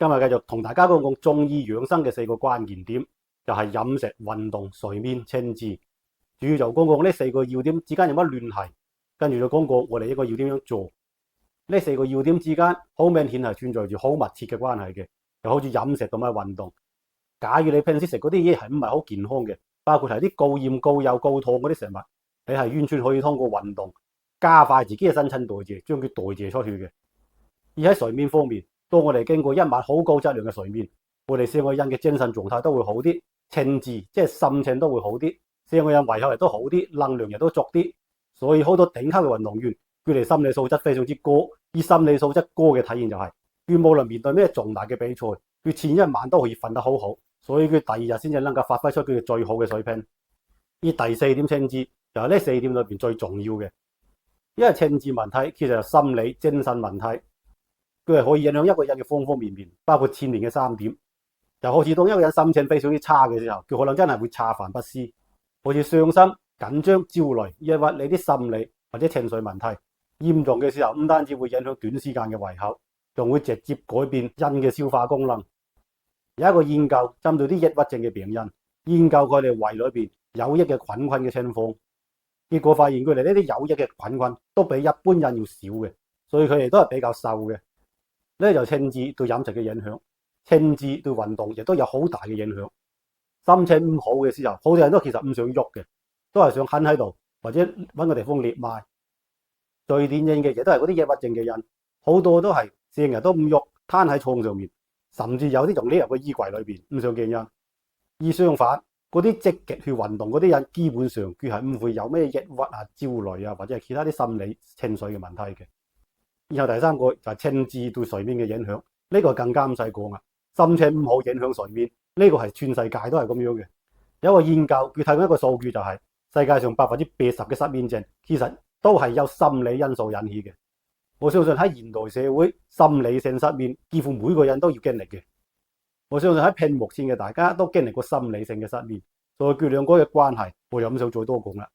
今日繼續同大家講講中醫養生嘅4個關鍵點，就係飲食、運動、睡眠、清治。主要就講講呢4個要點之間有乜聯繫，跟住就講講我哋一個要點樣做。呢4個要點之間好明顯係存在住好密切嘅關係嘅，就好似飲食同埋運動。假如你平時食嗰啲嘢係唔係好健康嘅，包括係啲高鹽、高油、高糖嗰啲食物，你係完全可以通過運動加快自己嘅新陳代謝，將佢代謝出去嘅。而喺睡眠方面，當我哋經過一晚好高質量嘅睡眠，我哋成個人嘅精神狀態都會好啲，情志即係心情都會好啲，成個人胃口亦都好啲，能量亦都足啲。所以好多頂級嘅運動員，佢哋心理素質非常之高。而心理素質高嘅體現就係，佢無論面對咩重大嘅比賽，佢前一晚都可以瞓得好好，所以佢第二日先至能夠發揮出佢嘅最好嘅水平。而第4點清治就係呢4點裏邊最重要嘅，因為清治問題其實係心理精神問題。佢係可以影響一個人嘅方方面面，包括前面嘅3點。就好似當一個人心情非常之差嘅時候，佢可能真係會茶飯不思，好似傷心、緊張、焦慮，抑或你啲心理或者情緒問題嚴重嘅時候，唔單止會影響短時間嘅胃口，仲會直接改變人嘅消化功能。有一個研究針對啲抑鬱症嘅病人，研究佢哋胃裏邊有益嘅菌群嘅情況，結果發現佢哋呢啲有益嘅菌群都比一般人要少嘅，所以佢哋都係比較瘦嘅。呢就清治對飲食嘅影響，清治對運動亦都有好大嘅影響。心情唔好嘅時候，好多人都其實唔想喐嘅，都係想瞓喺度或者揾個地方匿埋。最典型嘅亦都係嗰啲抑鬱症嘅人，好多都係成日都唔喐，攤喺床上面，甚至有啲仲匿入個衣櫃裏邊唔想見人。而相反，嗰啲積極去運動嗰啲人，基本上佢係唔會有咩抑鬱啊、焦慮啊或者係其他啲心理情緒嘅問題嘅。然後第3個就係清治對睡眠嘅影響，呢個更加唔使講啦。心情唔好影響睡眠，呢個係全世界都係咁樣嘅。有一個研究佢睇到一個數據就係，世界上80%嘅失眠症其實都係由心理因素引起嘅。我相信喺現代社會，心理性失眠幾乎每個人都要經歷嘅。我相信喺屏幕前嘅大家都經歷過心理性嘅失眠，所以佢兩個嘅關係我又唔想再多講啦。